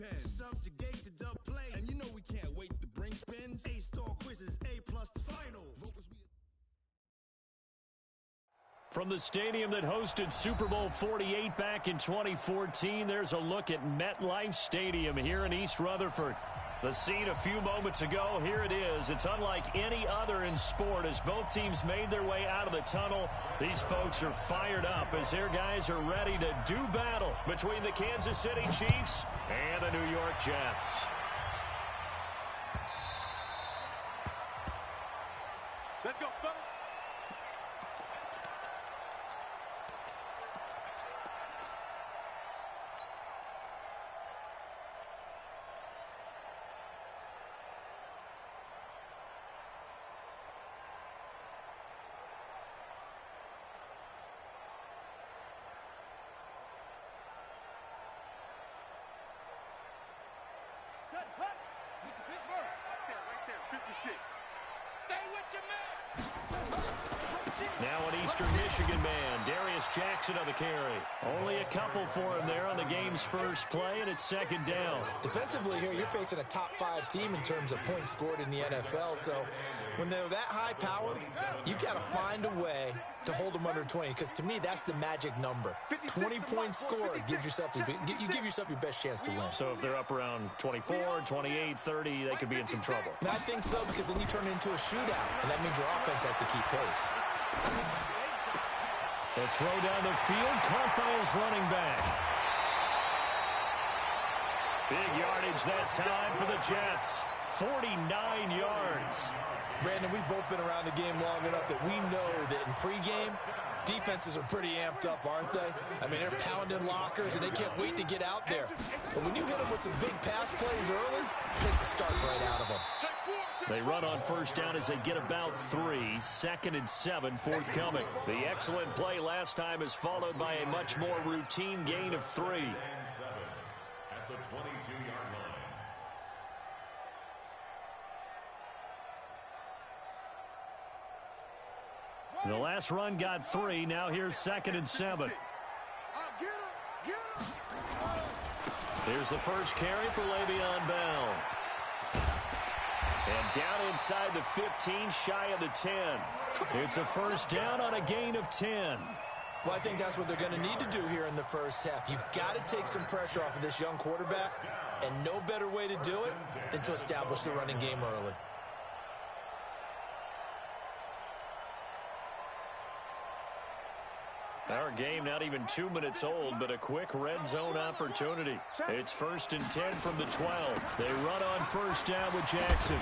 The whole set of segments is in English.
pen. Subjugate the dub play. And you know we can't wait to bring spins. A-star quizzes, A+ the final. From the stadium that hosted Super Bowl 48 back in 2014, there's a look at MetLife Stadium here in East Rutherford. The scene a few moments ago, here it is. It's unlike any other in sport as both teams made their way out of the tunnel. These folks are fired up as their guys are ready to do battle between the Kansas City Chiefs and the New York Jets. Let's go, fellas. Set, hut. Get the Pittsburgh. Right there, 56. Stay with your man. Now an Eastern Michigan man, Darius Jackson on the carry. Only a couple for him there on the game's first play, and it's second down. Defensively here, you're facing a top-5 team in terms of points scored in the NFL, so when they're that high-powered, you've got to find a way to hold them under 20, because to me, that's the magic number. 20 points scored gives yourself you give yourself your best chance to win. So if they're up around 24, 28, 30, they could be in some trouble. And I think so, because then you turn it into a shootout, and that means your offense has to keep pace. The throw down the field, caught by his running back. Big yardage that time for the Jets. 49 yards. Brandon, we've both been around the game long enough that we know that in pregame, defenses are pretty amped up, aren't they? I mean, they're pounding lockers, and they can't wait to get out there. But when you hit them with some big pass plays early, it takes the starts right out of them. They run on first down as they get about 3. 2nd and 7 forthcoming. The excellent play last time is followed by a much more routine gain of 3. At the 22-yard line. The last run got 3. Now here's 2nd and 7. Here's the first carry for Le'Veon Bell. And down inside the 15, shy of the 10. It's a first down on a gain of 10. Well, I think that's what they're going to need to do here in the first half. You've got to take some pressure off of this young quarterback, and no better way to do it than to establish the running game early. Our game not even 2 minutes old, but a quick red zone opportunity. It's 1st and 10 from the 12. They run on first down with Jackson.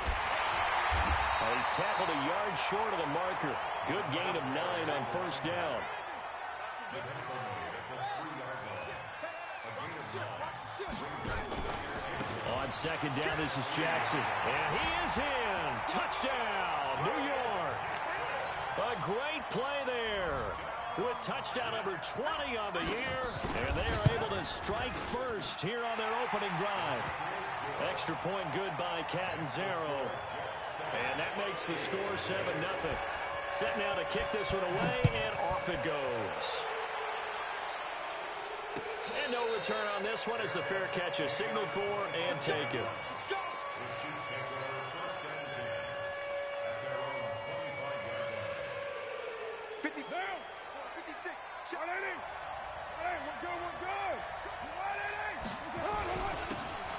He's tackled a yard short of the marker. Good gain of 9 on first down. On second down, this is Jackson. And he is in. Touchdown, New York. A great play there. With touchdown number 20 on the year, and they are able to strike first here on their opening drive. Extra point good by Catanzaro, and that makes the score 7-0. Set now to kick this one away, and off it goes. And no return on this one as the fair catch is signaled for and taken.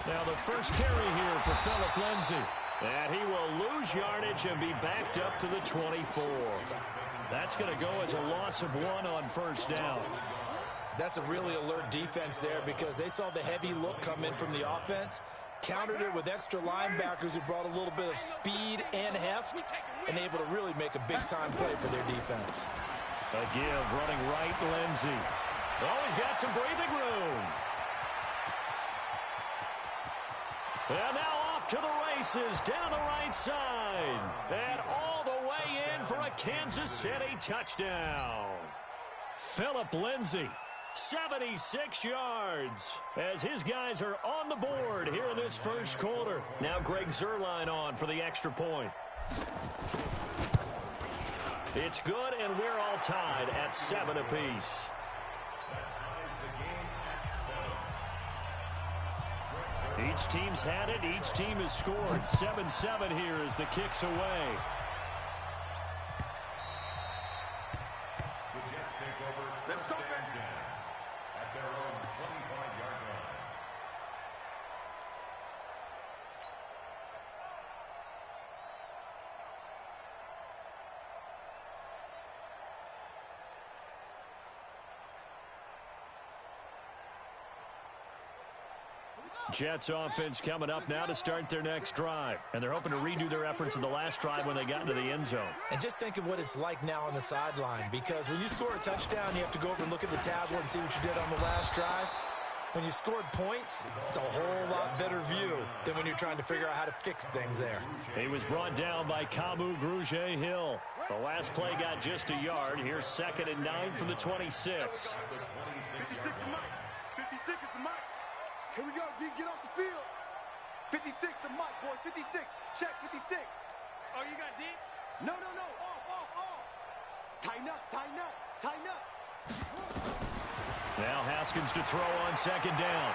Now the first carry here for Phillip Lindsay. And he will lose yardage and be backed up to the 24. That's going to go as a loss of 1 on first down. That's a really alert defense there because they saw the heavy look come in from the offense, countered it with extra linebackers who brought a little bit of speed and heft, and able to really make a big-time play for their defense. A give running right, Lindsay. Oh, he's got some breathing room. And now off to the races down the right side. And all the way in for a Kansas City touchdown. Phillip Lindsay, 76 yards, as his guys are on the board here in this first quarter. Now Greg Zuerlein on for the extra point. It's good, and we're all tied at 7 apiece. Each team's had it. Each team has scored. 7-7 here as the kick's away. The Jets take over first and 10 at their own 25-yard line. Jets offense coming up now to start their next drive. And they're hoping to redo their efforts in the last drive when they got into the end zone. And just think of what it's like now on the sideline, because when you score a touchdown, you have to go over and look at the tablet and see what you did on the last drive. When you scored points, it's a whole lot better view than when you're trying to figure out how to fix things there. He was brought down by Kamu Grugier-Hill. The last play got just a yard. Here's 2nd and 9 from the 26. 56 to Mike. 56 is the Mike. Here we go, G. Get off the field. 56 to Mike, boys. 56. Check 56. Oh, you got deep? No. Off. Tighten up. Now Haskins to throw on 2nd down.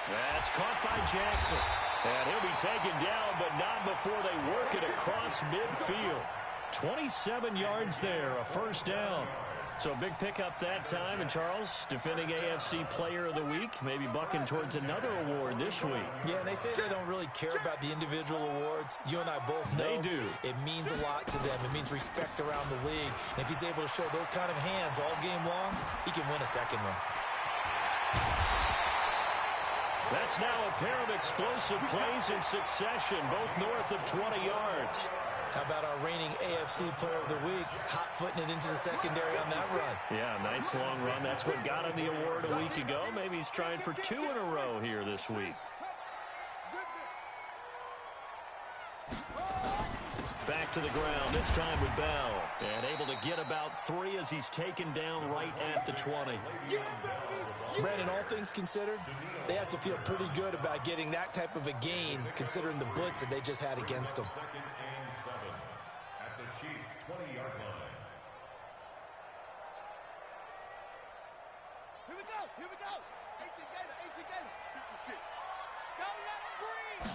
That's caught by Jackson. And he'll be taken down, but not before they work it across midfield. 27 yards there, a 1st down. So big pickup that time. And Charles, defending AFC Player of the Week, maybe bucking towards another award this week. Yeah, and they say they don't really care about the individual awards. You and I both know they do. It means a lot to them. It means respect around the league. And if he's able to show those kind of hands all game long, he can win a 2nd one. That's now a pair of explosive plays in succession, both north of 20 yards. How about our reigning AFC Player of the Week, hot-footing it into the secondary on that run? Yeah, nice long run. That's what got him the award a week ago. Maybe he's trying for 2 in a row here this week. Back to the ground, this time with Bell. And able to get about 3 as he's taken down right at the 20. Brandon, all things considered, they have to feel pretty good about getting that type of a gain, considering the blitz that they just had against them. 2nd and 7 at the Chiefs' 20-yard line. Here we go. 18 Gator. 56. Go, let him breathe.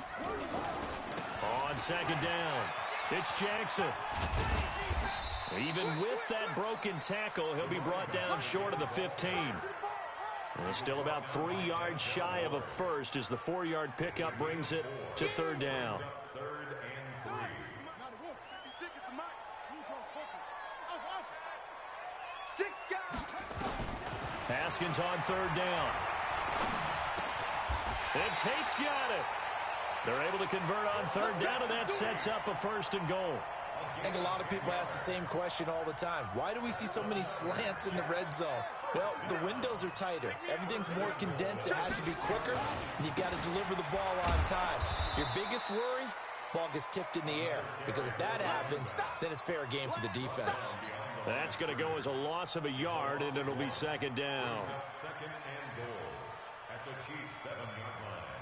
On 2nd down, it's Jackson. Even with that broken tackle, he'll be brought down short of the 15. And still about 3 yards shy of a first as the 4-yard pickup brings it to 3rd down. 3rd and 3. Haskins on 3rd down. And Tate's got it. They're able to convert on 3rd down, and that sets up a 1st and goal. I think a lot of people ask the same question all the time. Why do we see so many slants in the red zone? Well, the windows are tighter. Everything's more condensed. It has to be quicker, and you've got to deliver the ball on time. Your biggest worry? Ball gets tipped in the air, because if that happens, then it's fair game for the defense. That's going to go as a loss of a yard, and it'll be 2nd down. 2nd and goal at the Chiefs' 7-yard line.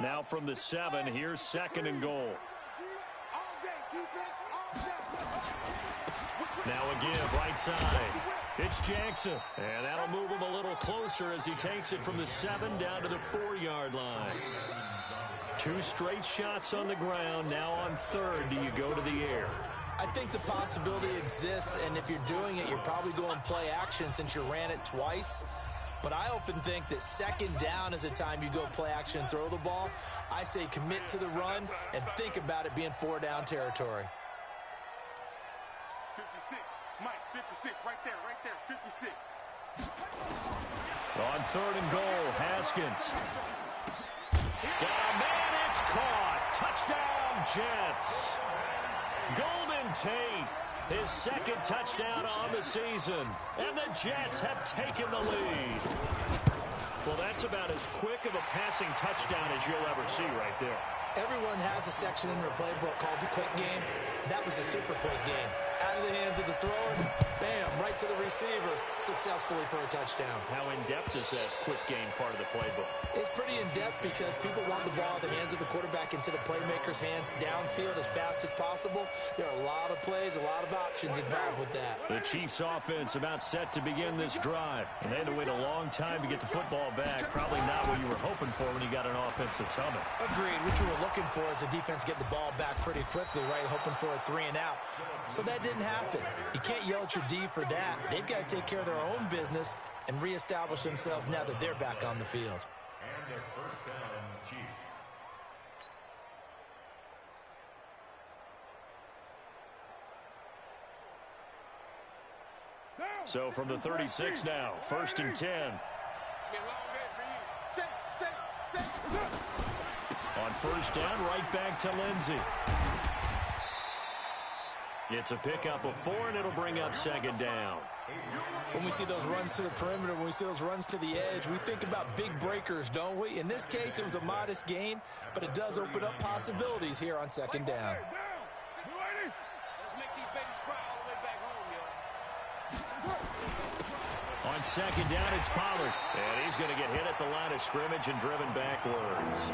Now from the 7, here's 2nd and goal. Now a give, right side. It's Jackson. And that'll move him a little closer as he takes it from the 7 down to the 4-yard line. 2 straight shots on the ground. Now on 3rd, do you go to the air? I think the possibility exists, and if you're doing it, you're probably going play action since you ran it twice. But I often think that 2nd down is a time you go play action and throw the ball. I say commit to the run and think about it being 4-down territory. 56. Mike, 56. Right there. 56. On 3rd and goal, Haskins. Got a man, it's caught. Touchdown, Jets. Golden Tate. His 2nd touchdown on the season. And the Jets have taken the lead. Well, that's about as quick of a passing touchdown as you'll ever see right there. Everyone has a section in their playbook called the quick game. That was a super quick game. out of the hands of the thrower. Bam, right to the receiver, successfully for a touchdown. How in-depth is that quick game part of the playbook? It's pretty in-depth because people want the ball out of the hands of the quarterback into the playmaker's hands downfield as fast as possible. There are a lot of plays, a lot of options involved with that. The Chiefs offense about set to begin this drive. And they had to wait a long time to get the football back. Probably not what you were hoping for when you got an offense that's humming. Agreed. What you were looking for is the defense get the ball back pretty quickly, right? Hoping for a 3 and out. So that didn't happen. You can't yell at your D for that. They've got to take care of their own business and reestablish themselves now that they're back on the field. And their first down, Chiefs. So from the 36 now, 1st and 10. On 1st down, right back to Lindsey. It's a pickup of 4, and it'll bring up 2nd down. When we see those runs to the perimeter, when we see those runs to the edge, we think about big breakers, don't we? In this case, it was a modest gain, but it does open up possibilities here on 2nd down. On 2nd down, it's Pollard. And he's going to get hit at the line of scrimmage and driven backwards.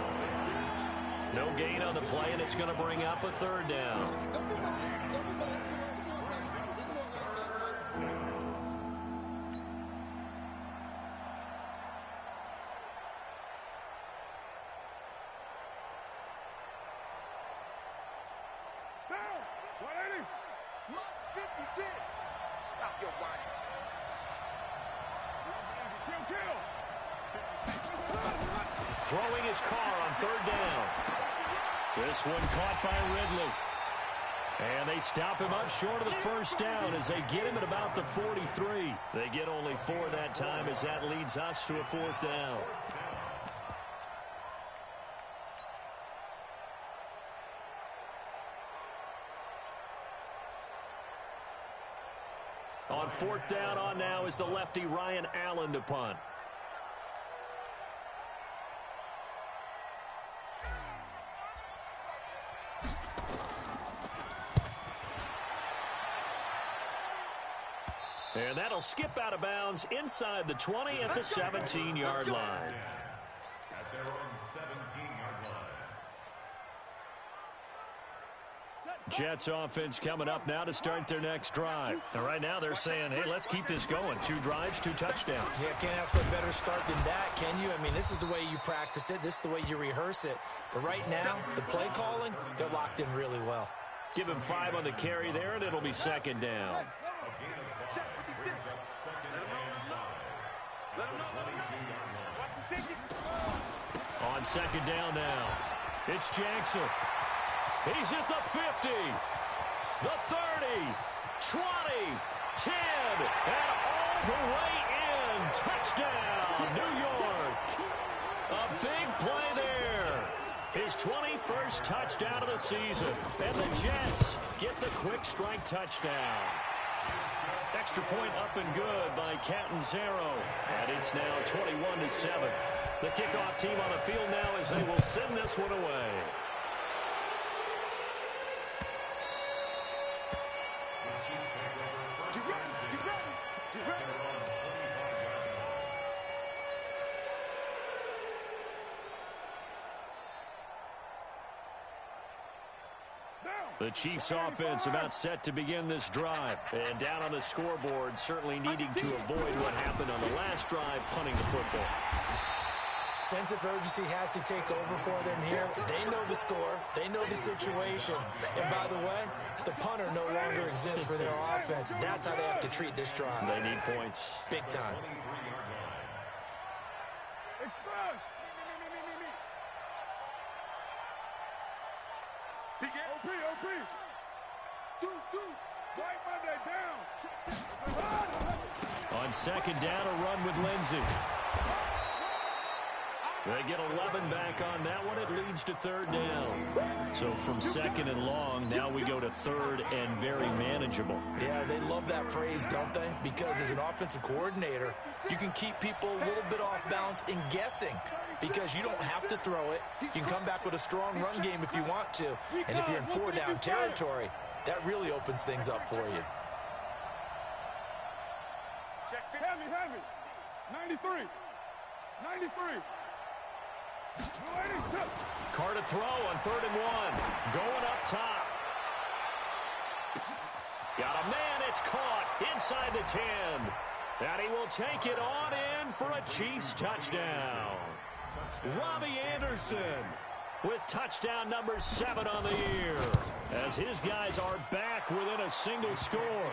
No gain on the play, and it's going to bring up a 3rd down. Stop your whining. Throwing his car on 3rd down. This one caught by Ridley. And they stop him up short of the 1st down as they get him at about the 43. They get only 4 that time as that leads us to a 4th down. On 4th down on now is the lefty Ryan Allen to punt. And that'll skip out of bounds inside the 20 at the 17-yard line. At their own 17-yard line. Jets offense coming up now to start their next drive. And right now they're saying, hey, let's keep this going. 2 drives, 2 touchdowns. Yeah, can't ask for a better start than that, can you? I mean, this is the way you practice it. This is the way you rehearse it. But right now, the play calling, they're locked in really well. Give him 5 on the carry there, and it'll be 2nd down. On 2nd down now, it's Jackson. He's at the 50, the 30, 20, 10, and all the way in. Touchdown, New York. A big play there. His 21st touchdown of the season. And the Jets get the quick strike touchdown. Extra point up and good by Catanzaro. And it's now 21-7. The kickoff team on the field now as they will send this one away. The Chiefs offense about set to begin this drive. And down on the scoreboard, certainly needing to avoid what happened on the last drive, punting the football. Sense of urgency has to take over for them here. They know the score. They know the situation. And by the way, the punter no longer exists for their offense. That's how they have to treat this drive. They need points. Big time. On 2nd down, a run with Lindsey. They get 11 back on that one. It leads to 3rd down. So from 2nd and long, now we go to 3rd and very manageable. Yeah, they love that phrase, don't they? Because as an offensive coordinator, you can keep people a little bit off balance in guessing. Because you don't have to throw it. You can come back with a strong run game if you want to. And if you're in 4-down territory, That really opens things up for you. Heavy. 93. 93. Carr to throw on 3rd and 1. Going up top. Got a man. It's caught inside the 10. And he will take it on in for a Chiefs touchdown. Robbie Anderson with touchdown number 7 on the year, as his guys are back within a single score.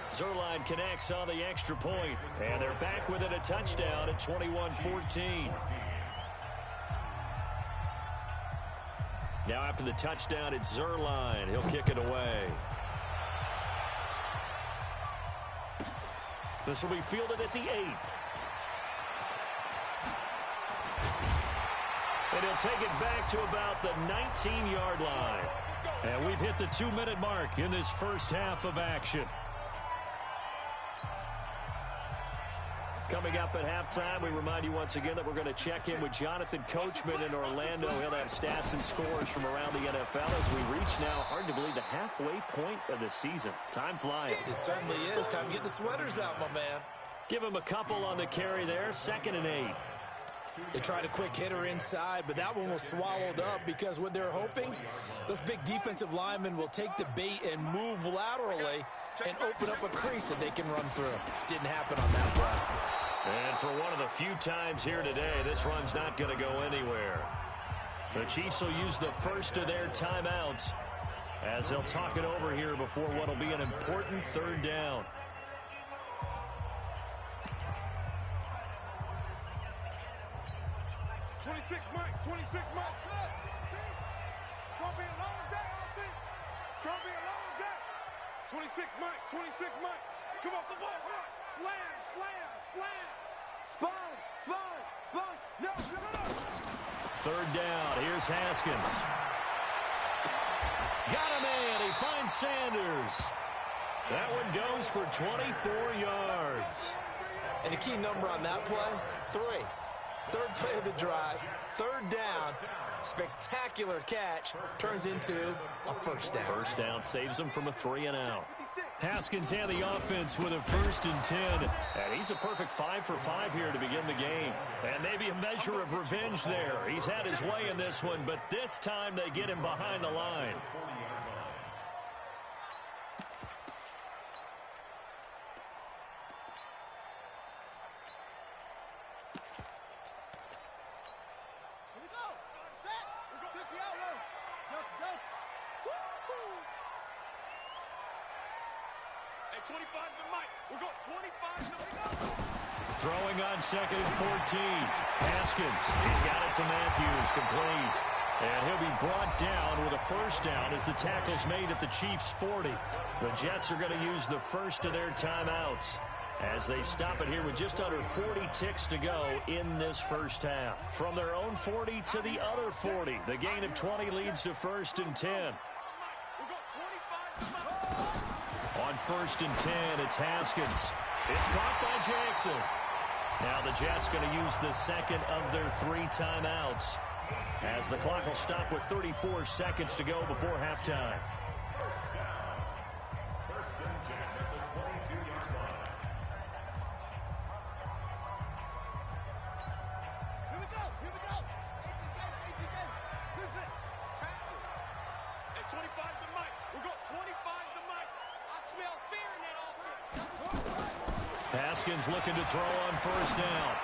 Zerline connects on the extra point, and they're back within a touchdown at 21-14. Now after the touchdown, it's Zerline. He'll kick it away. This will be fielded at the 8. And he'll take it back to about the 19-yard line. And we've hit the 2-minute mark in this first half of action. Coming up at halftime, we remind you once again that we're going to check in with Jonathan Coachman in Orlando. He'll have stats and scores from around the NFL as we reach now, hard to believe, the halfway point of the season. Time flying. It certainly is. Time to get the sweaters out, my man. Give him a couple on the carry there. 2nd and 8. They tried a quick hitter inside, but that one was swallowed up because what they're hoping, those big defensive linemen will take the bait and move laterally and open up a crease that they can run through. Didn't happen on that play. And for one of the few times here today, this run's not going to go anywhere. The Chiefs will use the first of their timeouts as they'll talk it over here before what will be an important 3rd down. Mike. 26 Mike. It's going to be a long day, offense. It's going to be a long day. 26 Mike. Come off the ball. Slam. Sponge. No. 3rd down. Here's Haskins. Got a man. He finds Sanders. That one goes for 24 yards. And the key number on that play, 3. 3rd play of the drive, 3rd down, spectacular catch, turns into a 1st down. 1st down saves him from a 3 and out. Haskins and the offense with a 1st and 10. And he's a perfect 5 for 5 here to begin the game. And maybe a measure of revenge there. He's had his way in this one, but this time they get him behind the line. Throwing on 2nd and 14. Haskins, he's got it to Matthews, complete. And he'll be brought down with a 1st down as the tackle's made at the Chiefs' 40. The Jets are going to use the first of their timeouts as they stop it here with just under 40 ticks to go in this first half. From their own 40 to the other 40. The gain of 20 leads to 1st and 10. On 1st and 10, it's Haskins. It's caught by Jackson. Now the Jets going to use the 2nd of their 3 timeouts as the clock will stop with 34 seconds to go before halftime. Haskins looking to throw on 1st down.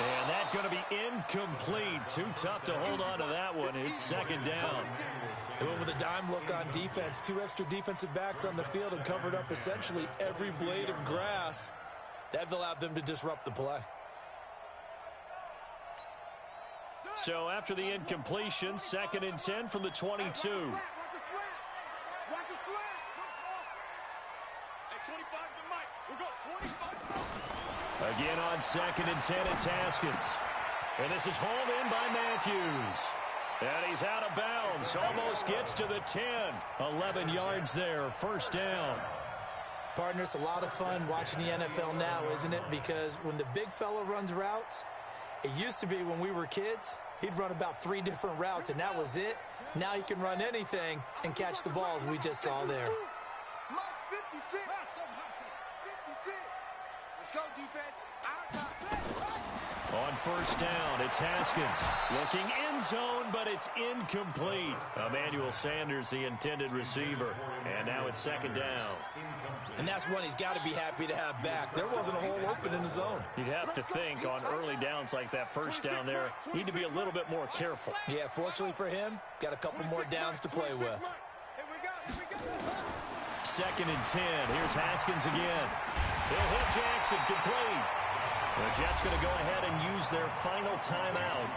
And that's going to be incomplete. Too tough to hold on to that one. It's 2nd down. They went with a dime look on defense. 2 extra defensive backs on the field and covered up essentially every blade of grass. That allowed them to disrupt the play. So after the incompletion, 2nd and 10 from the 22. Again on 2nd and 10, it's Haskins. And this is hauled in by Matthews. And he's out of bounds. Almost gets to the 10. 11 yards there. 1st down. Partner, it's a lot of fun watching the NFL now, isn't it? Because when the big fella runs routes, it used to be when we were kids, He'd run about 3 different routes, and that was it. Now he can run anything and catch the balls we just saw there. Mike, 56. 56. Let's go, defense. On first down, it's Haskins. Looking end zone, but it's incomplete. Emmanuel Sanders, the intended receiver. And now it's second down. And that's one he's got to be happy to have back. There wasn't a hole open in the zone. You'd have to think on early downs like that first down there, need to be a little bit more careful. Yeah, fortunately for him, got a couple more downs to play with. Here we go. Second and 10. Here's Haskins again. He'll hit Jackson, complete. The Jets going to go ahead and use their final timeout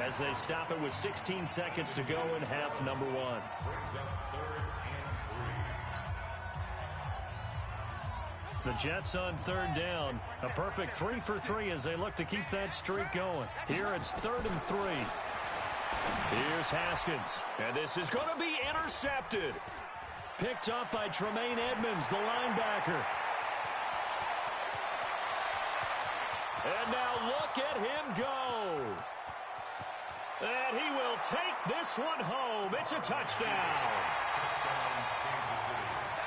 as they stop it with 16 seconds to go in half number 1. The Jets on third down. A perfect 3 for 3 as they look to keep that streak going. Here it's 3rd and 3. Here's Haskins. And this is going to be intercepted. Picked up by Tremaine Edmonds, the linebacker. And now look at him go. And he will take this one home. It's a touchdown.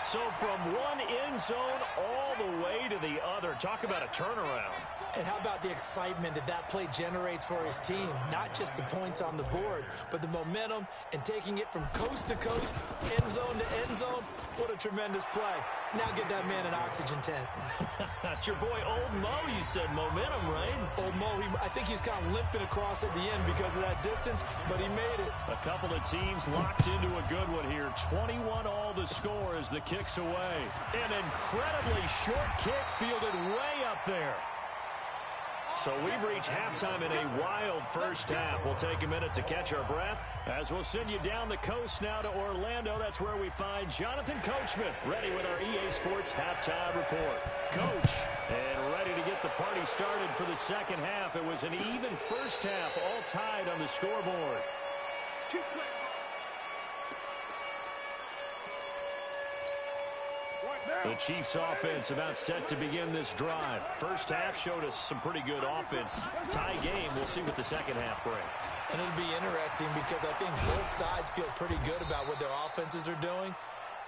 So from one end zone all the way to the other. Talk about a turnaround. And how about the excitement that play generates for his team? Not just the points on the board, but the momentum and taking it from coast to coast, end zone to end zone. What a tremendous play. Now get that man an oxygen tent. That's your boy Old Mo, you said. Momentum, right? Old Mo, I think he's kind of limping across at the end because of that distance, but he made it. A couple of teams locked into a good one here. 21 all the score as the kick's away. An incredibly short kick fielded way up there. So we've reached halftime in a wild first half. We'll take a minute to catch our breath as we'll send you down the coast now to Orlando. That's where we find Jonathan Coachman ready with our EA Sports halftime report. Coach, and ready to get the party started for the second half. It was an even first half, all tied on the scoreboard. The Chiefs offense about set to begin this drive. First half showed us some pretty good offense. Tie game. We'll see what the second half brings. And it'll be interesting because I think both sides feel pretty good about what their offenses are doing.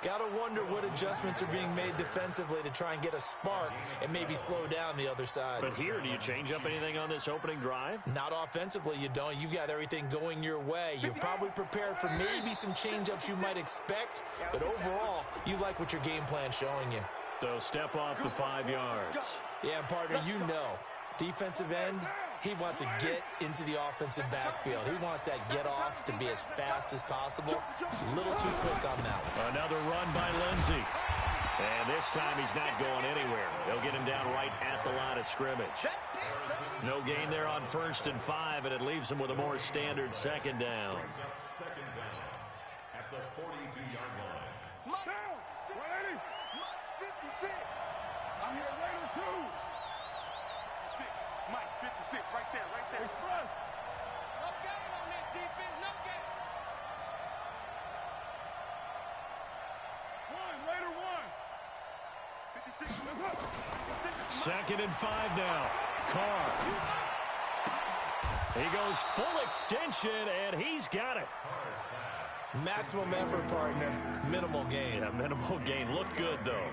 Got to wonder what adjustments are being made defensively to try and get a spark and maybe slow down the other side. But here, do you change up anything on this opening drive? Not offensively, you don't. You got everything going your way. You've probably prepared for maybe some change-ups you might expect, but overall, you like what your game plan's showing you. So step off the 5 yards. Yeah, and partner, you know, defensive end, he wants to get into the offensive backfield. He wants that get off to be as fast as possible. A little too quick on that one. Another run by Lindsey. And this time he's not going anywhere. They'll get him down right at the line of scrimmage. No gain there on 1st and 5, and it leaves him with a more standard second down. Second down at the 42-yard line. Mike, 56. I'm here later, too. 56. Mike, 56. Right there. Express. No game on this defense. No game. Later one. 56. 2nd and 5 now. Carr. He goes full extension, and he's got it. Maximum effort, partner. Minimal gain. Yeah, minimal gain. Looked good, though.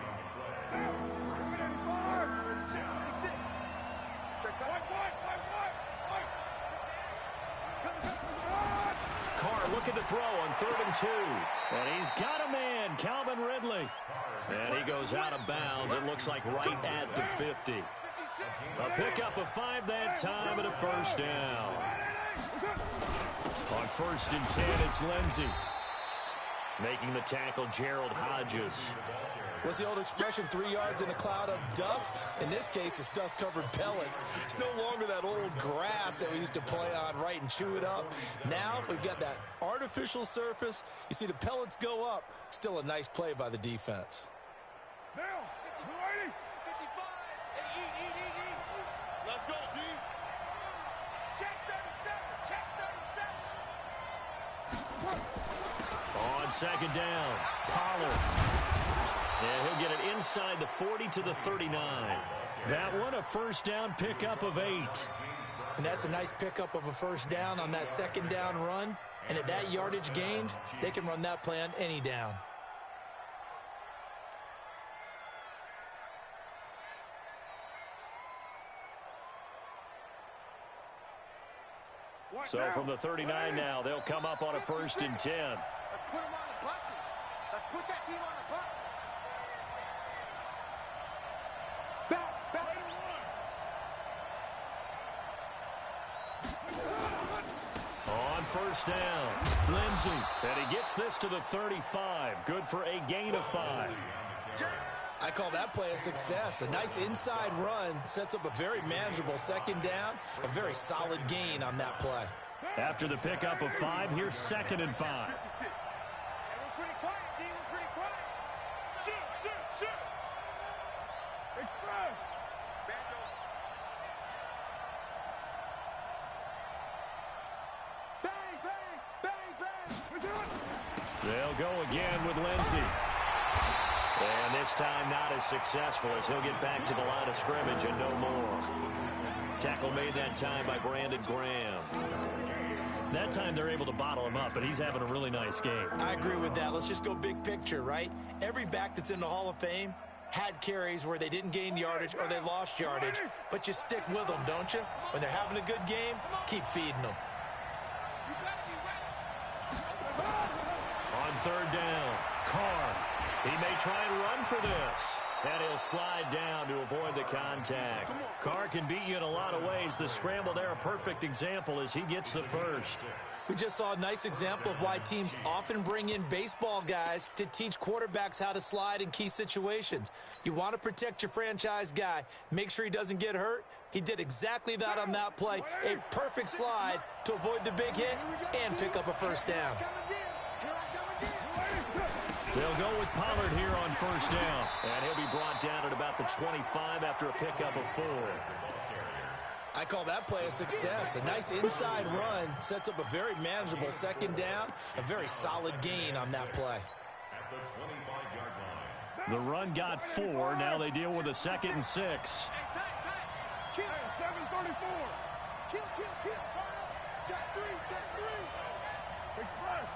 Carr looking to throw on 3rd and 2. And he's got a man, Calvin Ridley. And he goes out of bounds. It looks like right at the 50. A pickup of 5 that time and a first down. On 1st and 10, it's Lindsey. Making the tackle, Gerald Hodges. What's the old expression, 3 yards in a cloud of dust? In this case, it's dust-covered pellets. It's no longer that old grass that we used to play on, right, and chew it up. Now we've got that artificial surface. You see the pellets go up. Still a nice play by the defense. Now, 280. 55. Let's go, D. Check 37. On 2nd down, Pollard. And he'll get it inside the 40 to the 39. That one, a first down pickup of 8. And that's a nice pickup of a first down on that second down run. And at that yardage gained, they can run that play on any down. So from the 39 now, they'll come up on a 1st and 10. Let's put them on the buses. Let's put that team on the bus. On 1st down, Lindsey. And he gets this to the 35. Good for a gain of 5. I call that play a success. A nice inside run sets up a very manageable second down. A very solid gain on that play. After the pickup of 5, here's 2nd and 5. 56. And we're pretty quiet, D. We're pretty quiet. Shoot. Express. Banjo. Bang. They'll go again with Lindsey. And this time not as successful as he'll get back to the line of scrimmage and no more. Tackle made that time by Brandon Graham. That time they're able to bottle him up, but he's having a really nice game. I agree with that. Let's just go big picture, right? Every back that's in the Hall of Fame had carries where they didn't gain yardage or they lost yardage, but you stick with them, don't you? When they're having a good game, keep feeding them. On 3rd down, Carr. He may try and run for this. And he'll slide down to avoid the contact. Carr can beat you in a lot of ways. The scramble there, a perfect example as he gets the 1st. We just saw a nice example of why teams often bring in baseball guys to teach quarterbacks how to slide in key situations. You want to protect your franchise guy. Make sure he doesn't get hurt. He did exactly that on that play. A perfect slide to avoid the big hit and pick up a 1st down. They'll go with Pollard here on 1st down. And he'll be brought down at about the 25 after a pickup of 4. I call that play a success. A nice inside run sets up a very manageable second down. A very solid gain on that play. The run got 4. Now they deal with a 2nd and 6. Kill. 734. Kill. Turn up. Check 3. Express.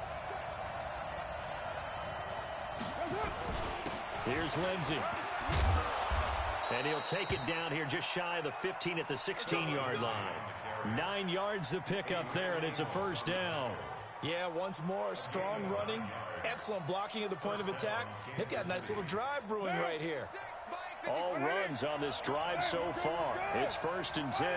Here's Lindsey. And he'll take it down here just shy of the 15 at the 16-yard line. 9 yards to pick up there, and it's a 1st down. Yeah, once more, strong running, excellent blocking at the point of attack. They've got a nice little drive brewing right here. All runs on this drive so far. It's 1st and 10.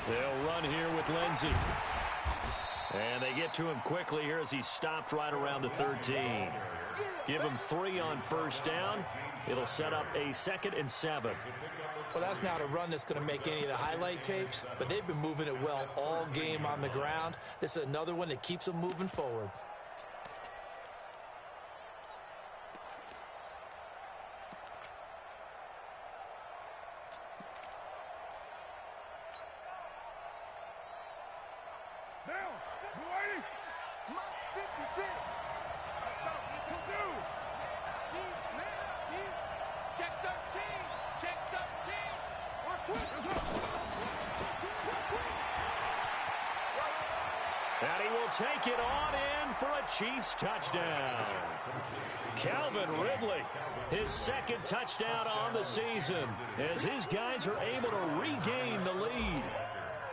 They'll run here with Lindsey. And they get to him quickly here as he stopped right around the 13. Give him 3 on 1st down. It'll set up a 2nd and 7. Well, that's not a run that's going to make any of the highlight tapes, but they've been moving it well all game on the ground. This is another one that keeps them moving forward. And he will take it on in for a Chiefs touchdown. Calvin Ridley, his 2nd touchdown on the season, as his guys are able to regain the lead.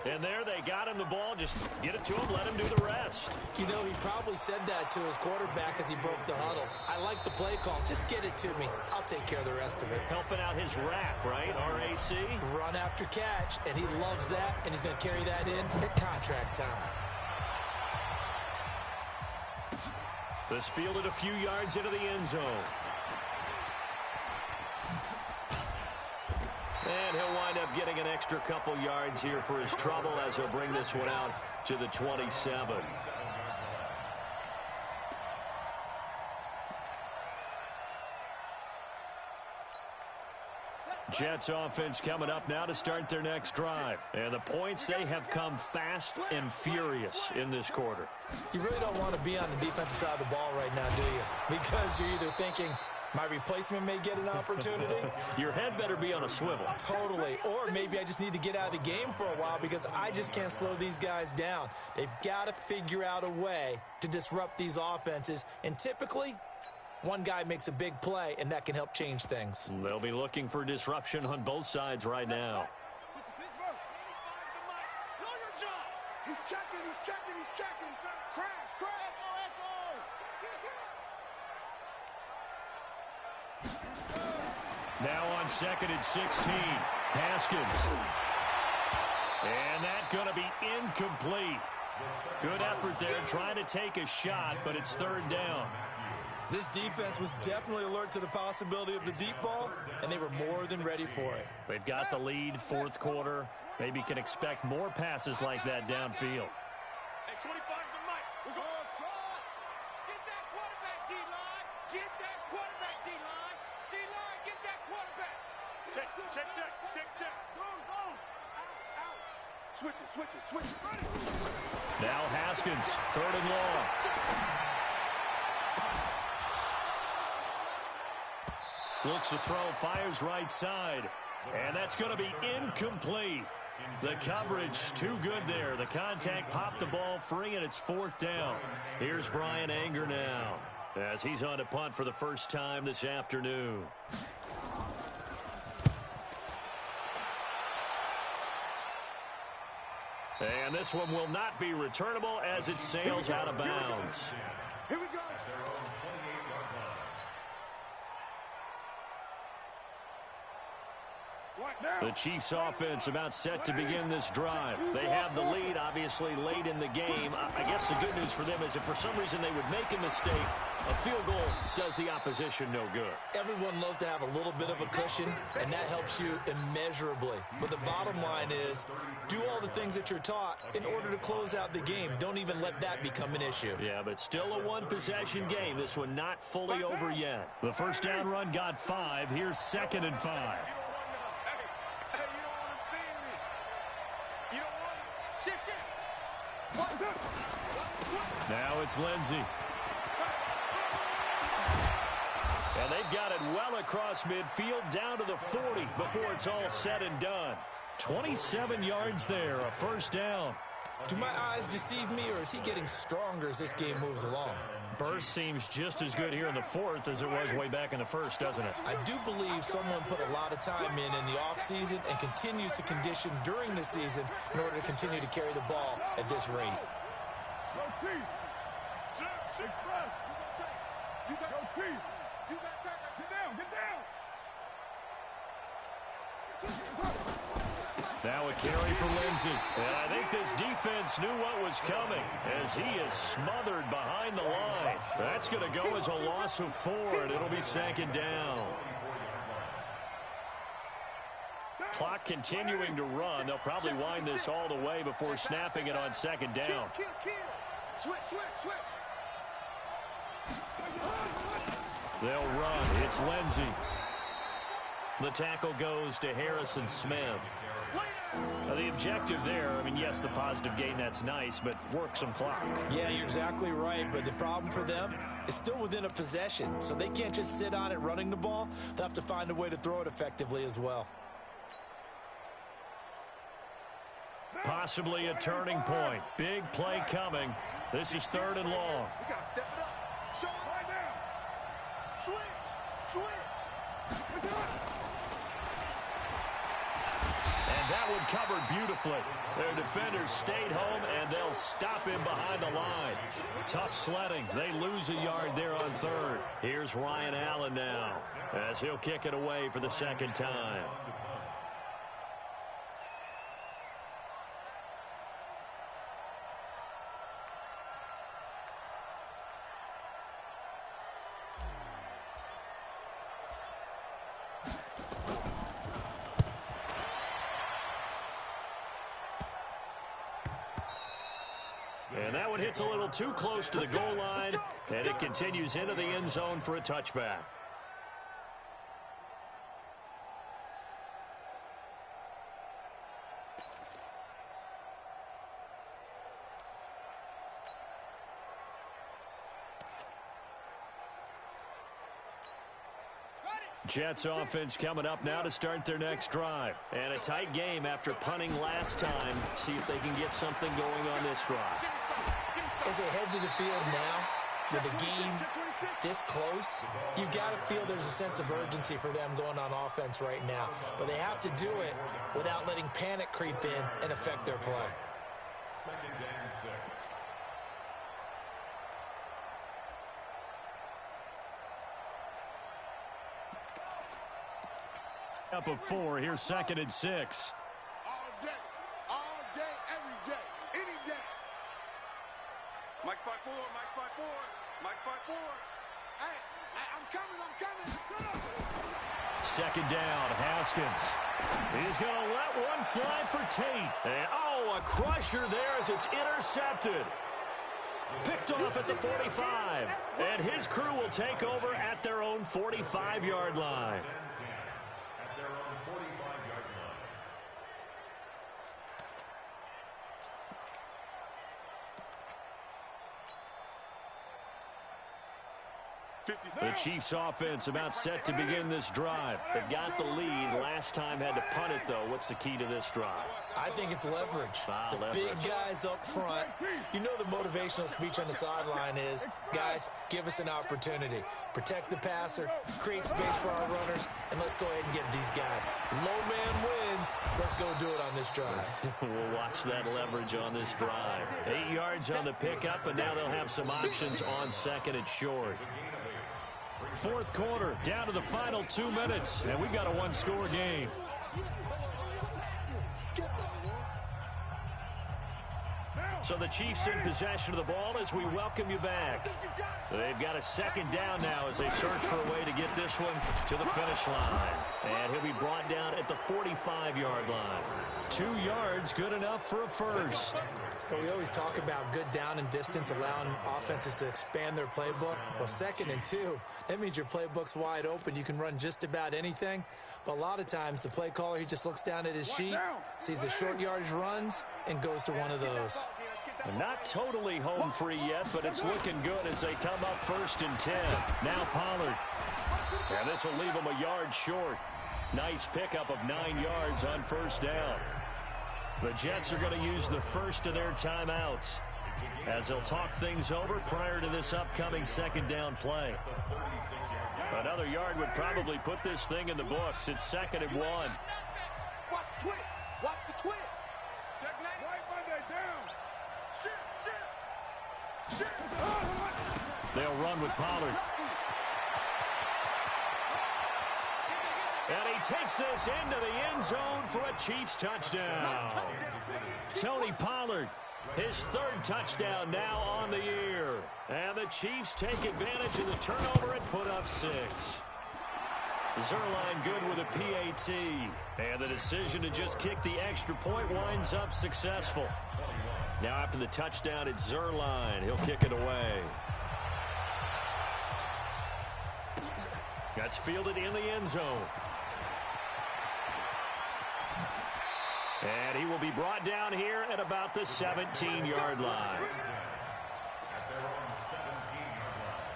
And there they got him the ball. Just get it to him, let him do the rest. You know, he probably said that to his quarterback as he broke the huddle. I like the play call. Just get it to me. I'll take care of the rest of it. Helping out his rack, right? RAC. Run after catch, and he loves that, and he's going to carry that in at contract time. This fielded a few yards into the end zone. And he'll wind up getting an extra couple yards here for his trouble as he'll bring this one out to the 27. Jets offense coming up now to start their next drive. And the points, they have come fast and furious in this quarter. You really don't want to be on the defensive side of the ball right now, do you? Because you're either thinking, my replacement may get an opportunity. Your head better be on a swivel. Totally. Or maybe I just need to get out of the game for a while because I just can't slow these guys down. They've got to figure out a way to disrupt these offenses. And typically, one guy makes a big play, and that can help change things. They'll be looking for disruption on both sides right now. He's checking, he's checking, he's checking. Crash, crash. Now on 2nd and 16, Haskins. And that's going to be incomplete. Good effort there trying to take a shot, but it's 3rd down. This defense was definitely alert to the possibility of the deep ball, and they were more than ready for it. They've got the lead, 4th quarter. Maybe can expect more passes like that downfield. Hey, 25 to Mike. We're going to try. Get that quarterback, D-line. Get that quarterback, D-line. D-line, get that quarterback. Check, check, check, check, check. Go, go. Out. Switch it, switch it, switch it. Now Haskins, 3rd and long. Looks to throw, fires right side. And that's going to be incomplete. The coverage too good there. The contact popped the ball free, and it's 4th down. Here's Brian Anger now as he's on to punt for the first time this afternoon. And this one will not be returnable as it sails out of bounds. Here we go. The Chiefs offense about set to begin this drive. They have the lead, obviously, late in the game. I guess the good news for them is if for some reason they would make a mistake, a field goal does the opposition no good. Everyone loves to have a little bit of a cushion, and that helps you immeasurably. But the bottom line is, do all the things that you're taught in order to close out the game. Don't even let that become an issue. Yeah, but still a one-possession game. This one not fully over yet. The first down run got 5. Here's 2nd and 5. Now it's Lindsey. And they've got it well across midfield down to the 40 before it's all said and done. 27 yards there, a first down. Do my eyes deceive me, or is he getting stronger as this game moves along? Burst seems just as good here in the 4th as it was way back in the 1st, doesn't it? I do believe someone put a lot of time in the offseason and continues to condition during the season in order to continue to carry the ball at this rate. Go, Chief. Express. You got go, Chief. You got time. Get down. Get down. Now a carry for Lindsey. And I think this defense knew what was coming as he is smothered behind the line. That's going to go as a loss of 4, and it'll be 2nd down. Clock continuing to run. They'll probably wind this all the way before snapping it on 2nd down. Switch. They'll run. It's Lindsey. The tackle goes to Harrison Smith. Now, the objective there, I mean, yes, the positive gain, that's nice, but work some clock. Yeah, you're exactly right, but the problem for them is still within a possession, so they can't just sit on it running the ball. They'll have to find a way to throw it effectively as well. Possibly a turning point. Big play coming. This is 3rd and long. We got to step it up. Show it right now. Switch. And that one covered beautifully. Their defenders stayed home, and they'll stop him behind the line. Tough sledding. They lose a yard there on 3rd. Here's Ryan Allen now as he'll kick it away for the 2nd time. And that one hits a little too close to the goal line, and it continues into the end zone for a touchback. Jets offense coming up now to start their next drive. And a tight game after punting last time. See if they can get something going on this drive. As they head to the field now, with the game this close, you've got to feel there's a sense of urgency for them going on offense right now. But they have to do it without letting panic creep in and affect their play. 2nd and 6. Up of 4. Here's 2nd and 6. All day, every day, any day. Mike spot 4, Mike spot 4, Mike spot 4. Hey, I'm coming. 2nd down, Haskins. He's going to let one fly for Tate. And, a crusher there as it's intercepted. Picked off at the 45. And his crew will take over at their own 45-yard line. At their own 45-yard line. The Chiefs offense about set to begin this drive. They've got the lead. Last time had to punt it, though. What's the key to this drive? I think it's leverage. The big guys up front. You know the motivational speech on the sideline is, guys, give us an opportunity. Protect the passer, create space for our runners, and let's go ahead and get these guys. Low man wins. Let's go do it on this drive. We'll watch that leverage on this drive. 8 yards on the pickup, and now they'll have some options on 2nd and short. 4th quarter, down to the final 2 minutes, and we've got a one-score game. So the Chiefs in possession of the ball as we welcome you back. They've got a 2nd down now as they search for a way to get this one to the finish line. And he'll be brought down at the 45-yard line. 2 yards, good enough for a first. Well, we always talk about good down and distance, allowing offenses to expand their playbook. Well, 2nd and 2, that means your playbook's wide open. You can run just about anything. But a lot of times, the play caller, he just looks down at his sheet, sees the short yardage runs, and goes to one of those. Not totally home free yet, but it's looking good as they come up 1st and 10. Now Pollard. And this will leave them a yard short. Nice pickup of 9 yards on 1st down. The Jets are going to use the first of their timeouts as they'll talk things over prior to this upcoming 2nd down play. Another yard would probably put this thing in the books. It's 2nd and 1. Watch the twist. Watch the twist. Check that. Right Monday down. Shit. They'll run with Pollard. And he takes this into the end zone for a Chiefs touchdown. Tony Pollard, his 3rd touchdown now on the year. And the Chiefs take advantage of the turnover and put up 6. Zuerlein good with a PAT. And the decision to just kick the extra point winds up successful. Now after the touchdown, it's Zuerlein. He'll kick it away. That's fielded in the end zone. And he will be brought down here at about the 17-yard line. At their own 17-yard line.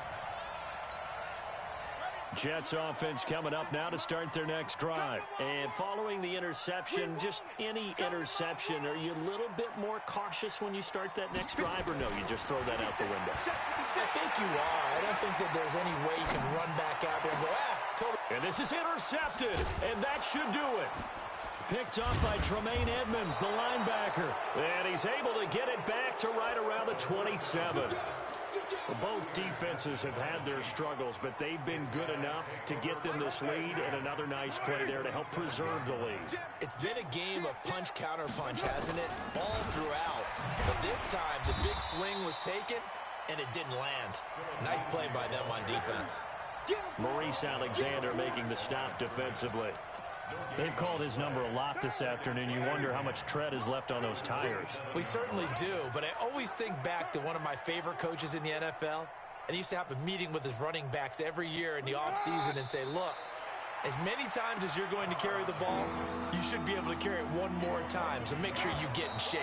Jets offense coming up now to start their next drive. And following the interception, just any interception, are you a little bit more cautious when you start that next drive, or no, you just throw that out the window? I think you are. I don't think that there's any way you can run back out there and go, totally. And this is intercepted, and that should do it. Picked up by Tremaine Edmonds, the linebacker. And he's able to get it back to right around the 27. Well, both defenses have had their struggles, but they've been good enough to get them this lead, and another nice play there to help preserve the lead. It's been a game of punch-counter-punch, hasn't it? All throughout. But this time, the big swing was taken, and it didn't land. Nice play by them on defense. Maurice Alexander making the stop defensively. They've called his number a lot this afternoon. You wonder how much tread is left on those tires. We certainly do, but I always think back to one of my favorite coaches in the NFL, and he used to have a meeting with his running backs every year in the offseason and say, look, as many times as you're going to carry the ball, you should be able to carry it one more time, so make sure you get in shape.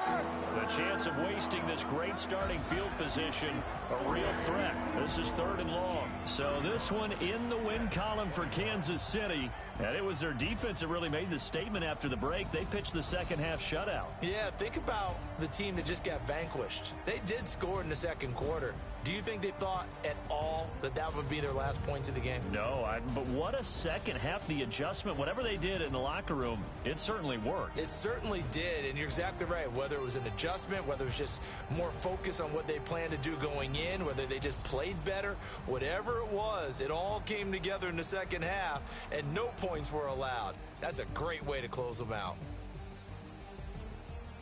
The chance of wasting this great starting field position, a real threat. This is 3rd and long. So this one in the win column for Kansas City. And it was their defense that really made the statement after the break. They pitched the second half shutout. Yeah, think about the team that just got vanquished. They did score in the second quarter. Do you think they thought at all that that would be their last points of the game? No, but what a second half. The adjustment, whatever they did in the locker room, it certainly worked. It certainly did, and you're exactly right. Whether it was an adjustment, whether it was just more focus on what they planned to do going in, whether they just played better, whatever it was, it all came together in the second half, and no points were allowed. That's a great way to close them out.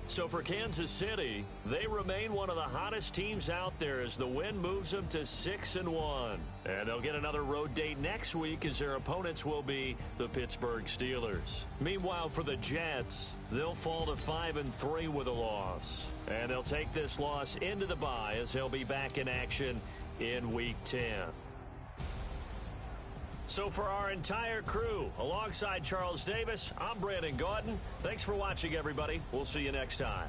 So for Kansas City, they remain one of the hottest teams out there as the win moves them to 6-1. And they'll get another road date next week as their opponents will be the Pittsburgh Steelers. Meanwhile, for the Jets, they'll fall to 5-3 with a loss. And they'll take this loss into the bye as they'll be back in action in Week 10. So for our entire crew, alongside Charles Davis, I'm Brandon Gaudin. Thanks for watching, everybody. We'll see you next time.